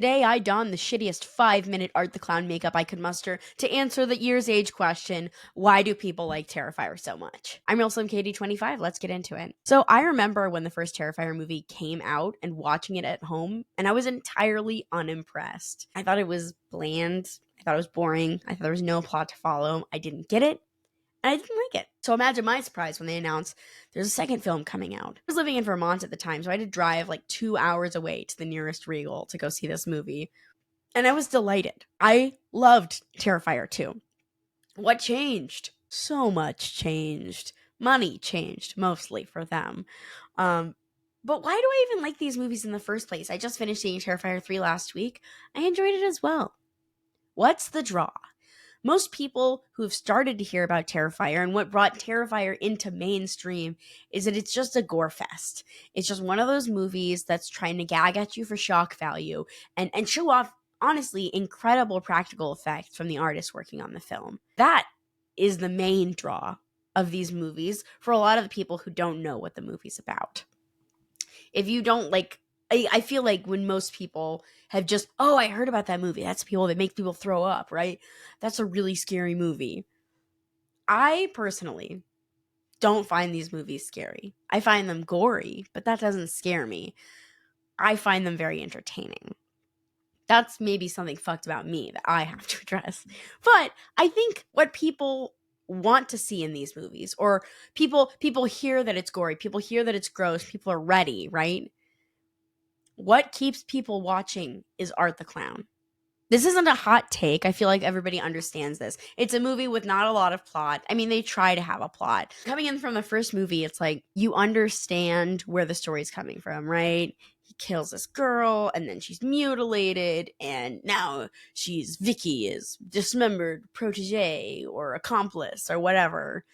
Today, I donned the shittiest 5-minute Art the Clown makeup I could muster to answer the year's age question, why do people like Terrifier so much? I'm Real Slim KD25, let's get into it. So I remember when the first Terrifier movie came out and watching it at home, and I was entirely unimpressed. I thought it was bland, I thought it was boring, I thought there was no plot to follow, I didn't get it, and I didn't like it. So imagine my surprise when they announced there's a second film coming out. I was living in Vermont at the time, so I had to drive like 2 hours away to the nearest Regal to go see this movie. And I was delighted. I loved Terrifier 2. What changed? So much changed. Money changed, mostly for them. But why do I even like these movies in the first place? I just finished seeing Terrifier 3 last week. I enjoyed it as well. What's the draw? Most people who've started to hear about Terrifier and what brought Terrifier into mainstream is that it's just a gore fest. It's just one of those movies that's trying to gag at you for shock value and show off, honestly, incredible practical effects from the artists working on the film. That is the main draw of these movies for a lot of the people who don't know what the movie's about. If you don't I feel like when most people have just, oh, I heard about that movie. That's people that make people throw up, right? That's a really scary movie. I personally don't find these movies scary. I find them gory, but that doesn't scare me. I find them very entertaining. That's maybe something fucked about me that I have to address. But I think what people want to see in these movies, or people hear that it's gory, people hear that it's gross, people are ready, right? What keeps people watching is Art the Clown. This isn't a hot take. I feel like everybody understands this. It's a movie with not a lot of plot. I mean, they try to have a plot. Coming in from the first movie, it's like you understand where the story's coming from, right? He kills this girl, and then she's mutilated, and now she's Vicky's dismembered protege or accomplice or whatever.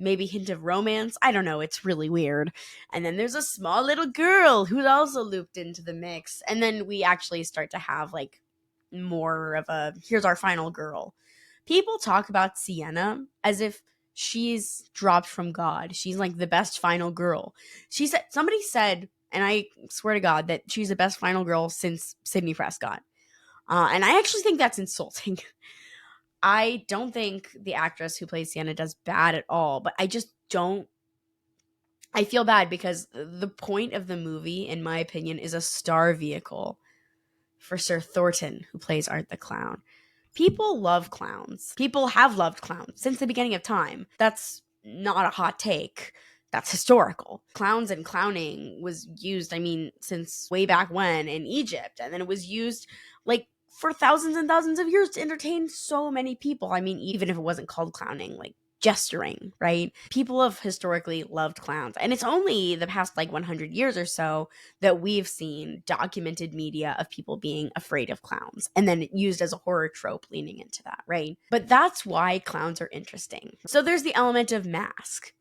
Maybe hint of romance. I don't know. It's really weird. And then there's a small little girl who's also looped into the mix. And then we actually start to have like more of a, here's our final girl. People talk about Sienna as if she's dropped from God. She's like the best final girl. Somebody said, and I swear to God, that she's the best final girl since Sydney Prescott. And I actually think that's insulting. I don't think the actress who plays Sienna does bad at all, but I just don't. I feel bad because the point of the movie, in my opinion, is a star vehicle for Sir Thornton, who plays Art the Clown. People love clowns. People have loved clowns since the beginning of time. That's not a hot take. That's historical. Clowns and clowning was used, I mean, since way back when in Egypt. And then it was used like for thousands and thousands of years to entertain so many people. I mean, even if it wasn't called clowning, like gesturing, right? People have historically loved clowns. And it's only the past like 100 years or so that we've seen documented media of people being afraid of clowns and then used as a horror trope leaning into that, right? But that's why clowns are interesting. So there's the element of mask.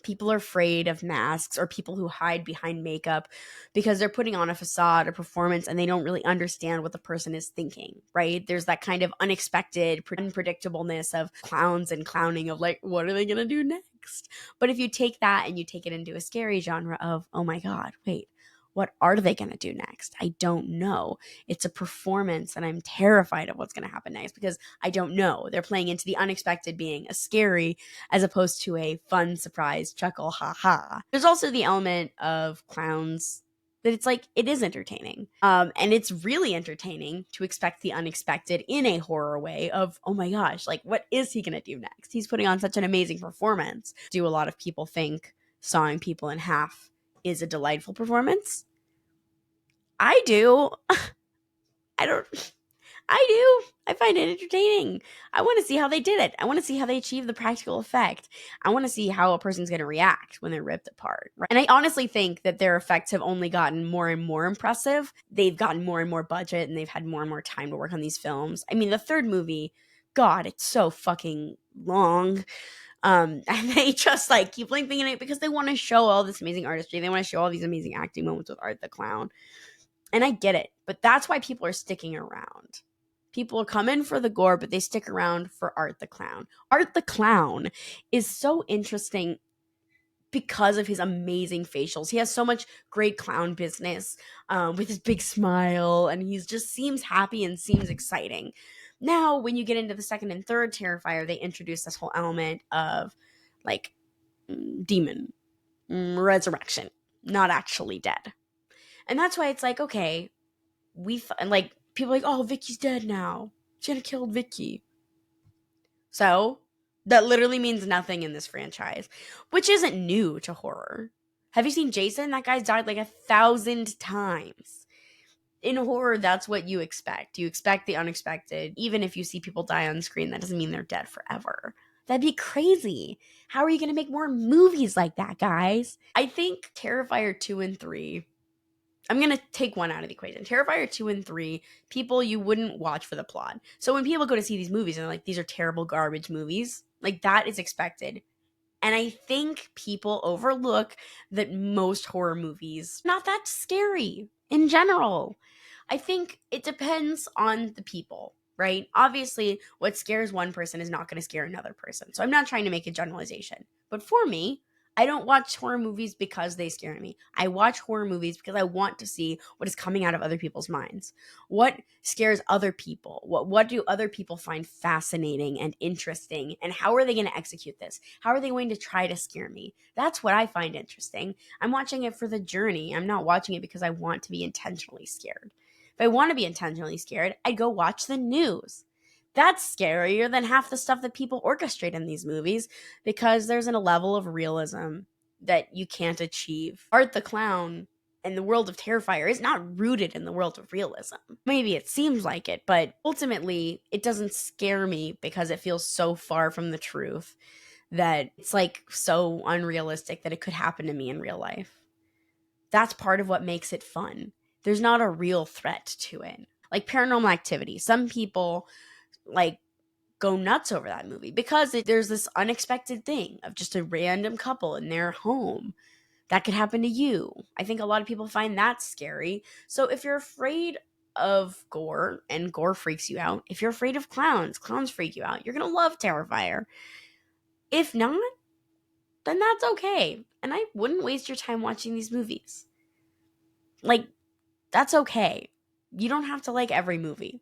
People are afraid of masks or people who hide behind makeup because they're putting on a facade, a performance, and they don't really understand what the person is thinking, right? There's that kind of unexpected unpredictableness of clowns and clowning of like, what are they going to do next? But if you take that and you take it into a scary genre of, oh my God, wait, what are they going to do next? I don't know. It's a performance and I'm terrified of what's going to happen next because I don't know. They're playing into the unexpected being a scary as opposed to a fun surprise chuckle, ha ha. There's also the element of clowns that it's like, it is entertaining. And it's really entertaining to expect the unexpected in a horror way of, oh my gosh, like what is he going to do next? He's putting on such an amazing performance. Do a lot of people think sawing people in half is a delightful performance? I do. I don't. I do. I find it entertaining. I want to see how they did it. I want to see how they achieve the practical effect. I want to see how a person's going to react when they're ripped apart. Right? And I honestly think that their effects have only gotten more and more impressive. They've gotten more and more budget and they've had more and more time to work on these films. I mean, the third movie, God, it's so fucking long. And they just like keep lengthening it because they want to show all this amazing artistry. They want to show all these amazing acting moments with Art the Clown. And I get it, but that's why people are sticking around. People come in for the gore, but they stick around for Art the Clown. Art the Clown is so interesting because of his amazing facials. He has so much great clown business with his big smile, and he just seems happy and seems exciting. Now, when you get into the second and third Terrifier, they introduce this whole element of like demon resurrection, not actually dead. And that's why it's like, okay, like people are like, oh, Vicky's dead now. Jenna killed Vicky. So that literally means nothing in this franchise, which isn't new to horror. Have you seen Jason? That guy's died like 1,000 times. In horror, that's what you expect. You expect the unexpected. Even if you see people die on screen, that doesn't mean they're dead forever. That'd be crazy. How are you going to make more movies like that, guys? I think Terrifier 2 and 3, I'm going to take one out of the equation. Terrifier 2 and 3, people you wouldn't watch for the plot. So when people go to see these movies and they're like, these are terrible garbage movies, like that is expected. And I think people overlook that most horror movies not that scary in general. I think it depends on the people, right? Obviously, what scares one person is not going to scare another person. So I'm not trying to make a generalization. But for me, I don't watch horror movies because they scare me. I watch horror movies because I want to see what is coming out of other people's minds. What scares other people? What do other people find fascinating and interesting? And how are they going to execute this? How are they going to try to scare me? That's what I find interesting. I'm watching it for the journey. I'm not watching it because I want to be intentionally scared. If I want to be intentionally scared, I'd go watch the news. That's scarier than half the stuff that people orchestrate in these movies because there's a level of realism that you can't achieve. Art the Clown and the world of Terrifier is not rooted in the world of realism. Maybe it seems like it, but ultimately it doesn't scare me because it feels so far from the truth that it's like so unrealistic that it could happen to me in real life. That's part of what makes it fun. There's not a real threat to it. Like Paranormal Activity, some people like go nuts over that movie because there's this unexpected thing of just a random couple in their home that could happen to you. I think a lot of people find that scary. So if you're afraid of gore and gore freaks you out, if you're afraid of clowns freak you out, you're going to love Terrifier. If not, then that's okay. And I wouldn't waste your time watching these movies. Like, that's okay. You don't have to like every movie.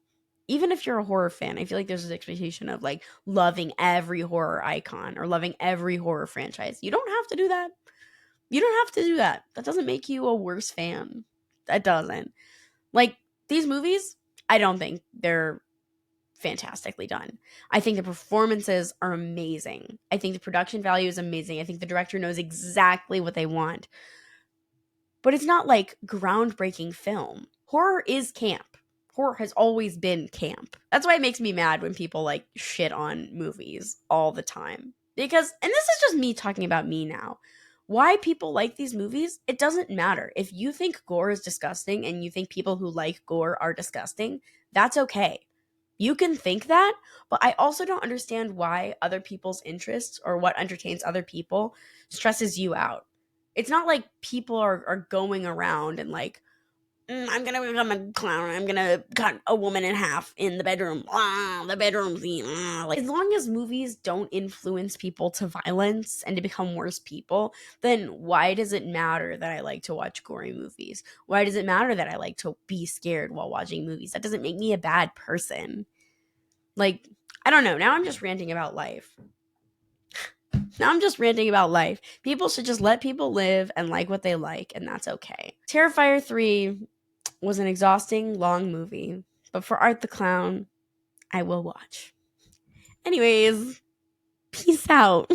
Even if you're a horror fan, I feel like there's this expectation of like loving every horror icon or loving every horror franchise. You don't have to do that. You don't have to do that. That doesn't make you a worse fan. That doesn't. Like these movies, I don't think they're fantastically done. I think the performances are amazing. I think the production value is amazing. I think the director knows exactly what they want. But it's not like groundbreaking film. Horror is camp. Horror has always been camp. That's why it makes me mad when people like shit on movies all the time. Because, and this is just me talking about me now. Why people like these movies, it doesn't matter. If you think gore is disgusting and you think people who like gore are disgusting, that's okay. You can think that, but I also don't understand why other people's interests or what entertains other people stresses you out. It's not like people are going around and like, I'm gonna become a clown. I'm gonna cut a woman in half in the bedroom. The bedroom's like, as long as movies don't influence people to violence and to become worse people, then why does it matter that I like to watch gory movies? Why does it matter that I like to be scared while watching movies? That doesn't make me a bad person. Like, I don't know. Now I'm just ranting about life. People should just let people live and like what they like, and that's okay. Terrifier 3 was an exhausting, long movie, but for Art the Clown, I will watch. Anyways, peace out.